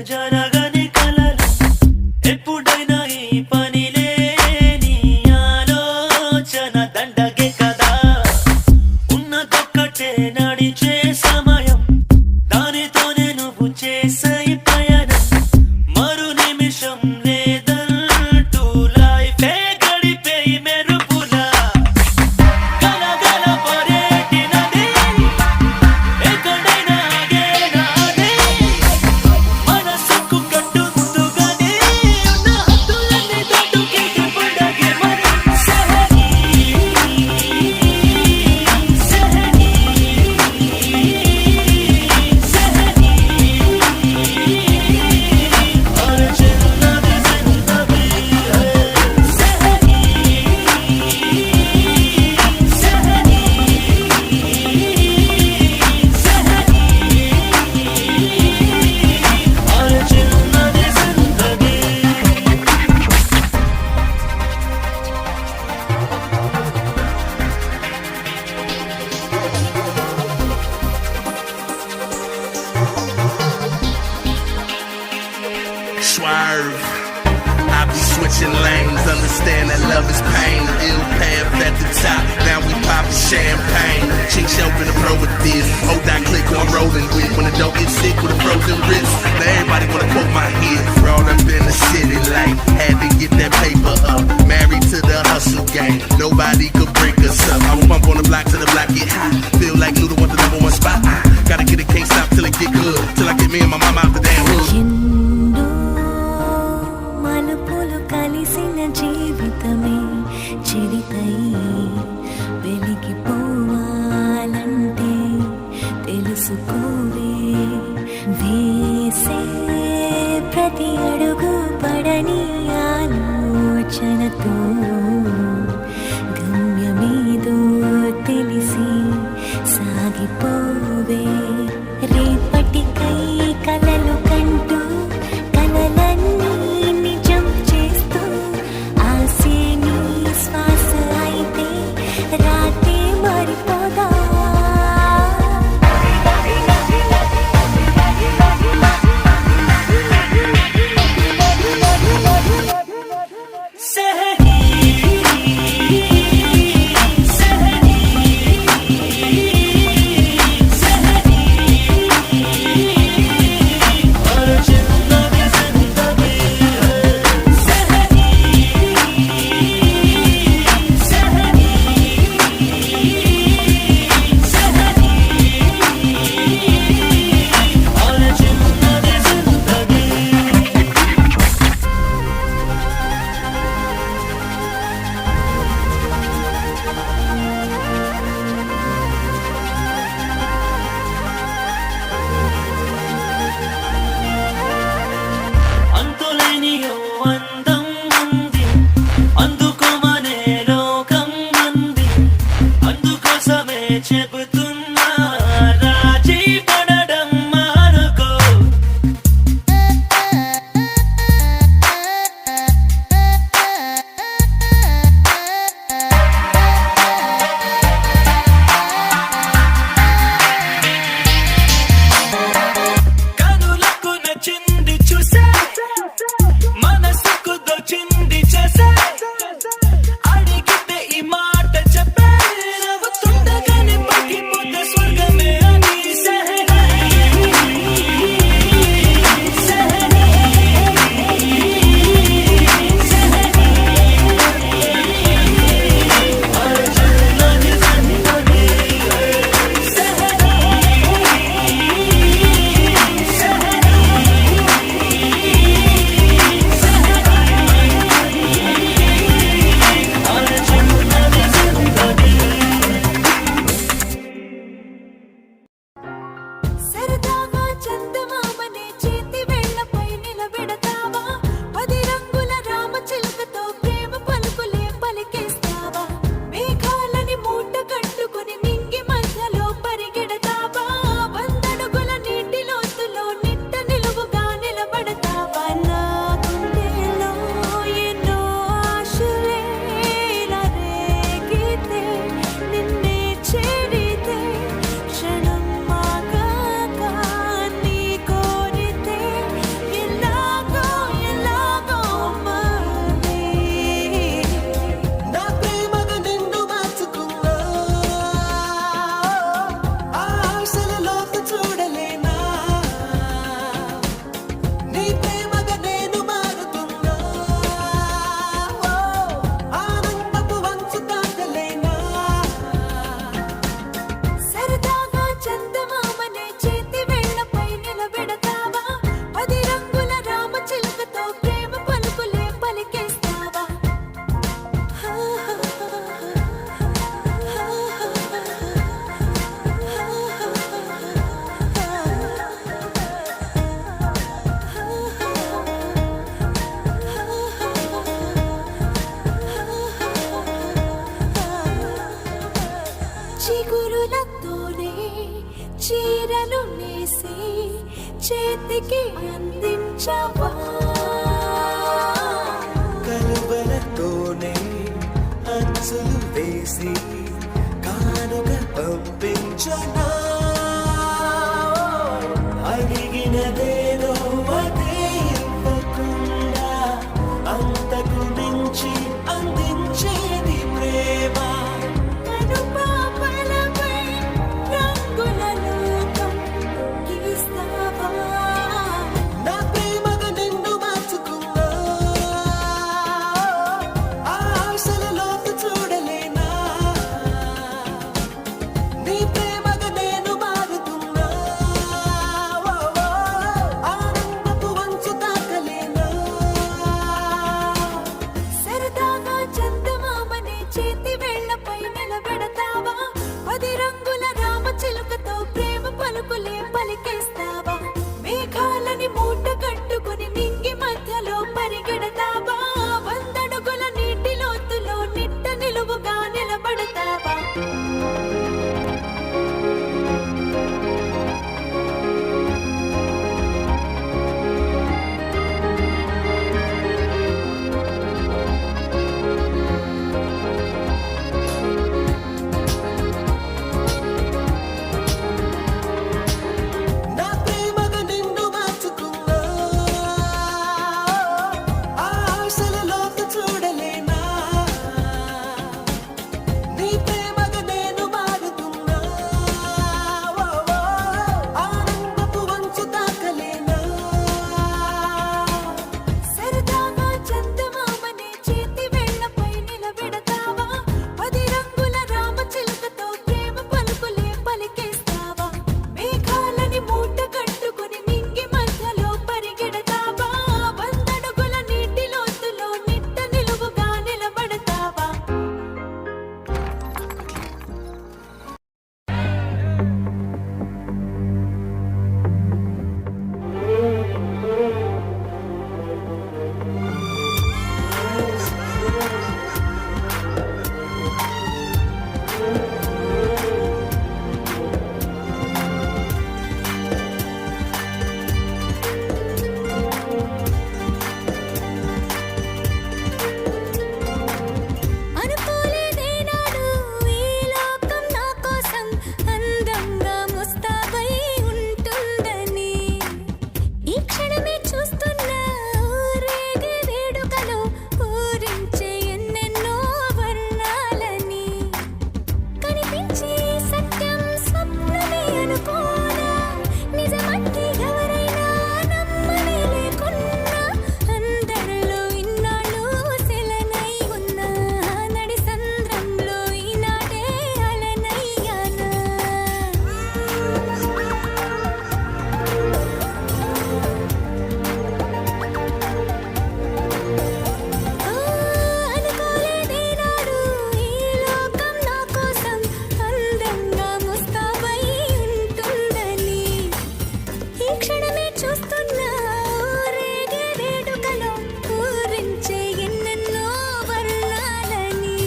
జరగని కలలు ఎప్పుడైనా ఈ పనిలే నీ ఆలోచన దండగే కదా ఉన్నదొక్కటే నడిచే సమయం దానితోనే నువ్వు చేసే పయనం మరు నిమిషం లేదంటూ లైఫే గడిపే మెరుపులా గలగల పరేటినది ఎక్కడైనా ఆగేనాది మనసుకు కట్టుతుగానే ఉన్న హద్దులన్నీ దాటుకెళ్ళి పడగే మరి సహనీ సహనీ సహనీ और जिंदगी जिंदगी है सहनी सहनी सहनी और जिंदगी जिंदगी Swerve. I be switching lanes, understand that love is pain. Ill path at the top, now we poppin' champagne. Chicks open the pro with this, hold that click on rolling with. When the dope gets sick with a frozen wrist, now everybody wanna quote my hit. Roll up in the city like, had to get that paper up. Married to the hustle game, nobody could break us up. I will bump on the block till the block get hot. Feel like Luda want the number one spot. Gotta get it, can't stop till it get good. Till I get me and my mama out the damn hood. ఎన్నో మలుపులు కలిసిన జీవితమే చెరితై వెలిగిపోవాలంటే తెలుసుకోవే వేసే ప్రతి అడుగు పడని ఆలోచనతో గమ్యమేదో తెలిసి సాగిపోవే రేపటికై కలలు కంటూ కలలన్నీ నిజం చేస్తూ ఆసే నీ శ్వాస అయితే రాతే మారిపోదా सहनी చేతికి అందించవా కలువలతోనే అంచులు వేసి కానుక పంపించనా అడిగినదేదో అదే ఇవ్వకుండా అంతకు మించి అందించేది ప్రేమ కనుపాపలపై రంగుల లోకం గీస్తావా నా ప్రేమగా నిన్ను మార్చుకున్నా ఆ ఆశలలోకి చూడలేనా నీ ప్రేమగా నేను మారుతున్నా ఆనందపు వంచు తాకలేనా సరదాగా చందమామని చేతి వేళ్లపై నిలబెడతావా 10 రంగుల రామచిలుకతో ప్రేమ పలుకులే పలికేస్తావా మేఘాలని మూట కట్టుకుని నింగి మధ్యలో పరిగెడతావా 100 అడుగుల నీటి లోతులో నిట్ట నిలువుగా నిలబడతావా నా ప్రేమగా నిన్ను మార్చుకున్నా ఆ ఆశలలోకి చూడలేనా నీ ప్రేమగా నేను మారుతున్నా ఆనందపు వంచు తాకలేనా సరదాగా చందమామని చేతి వేళ్లపై నిలబెడతావా 10 రంగుల రామచిలుకతో ప్రేమ పలుకులే పలికేస్తావా మేఘాలని మూట కట్టుకుని నింగి మధ్యలో పరిగెడతావా 100 అడుగుల నీటి లోతులో నిట్ట నిలువుగా నిలబడతావా అనుకోలేదేనాడు ఈ లోకం నా కోసం అందంగా ముస్తాబై ఉంటుందని ఈ క్షణమే చూస్తున్నా ఊరేగే వేడుకలో ఊరించే ఎన్నెన్నో వర్ణాలని కనిపించే సత్యం స్వప్నమే అనుకోనా నిజమంటే ఎవరైనా నమ్మనే లేకున్నా అందరిలో ఇన్నాళ్ళు సెలనై ఉన్నా నడి సంద్రంలో ఈనాడే అలనయ్యానా అనుకోలేదేనాడు ఈ లోకం నా కోసం అందంగా ముస్తాబై ఉంటుందని ఈ క్షణమే చూస్తున్నా ఊరేగే వేడుకలో ఊరించే ఎన్నెన్నో వర్ణాలని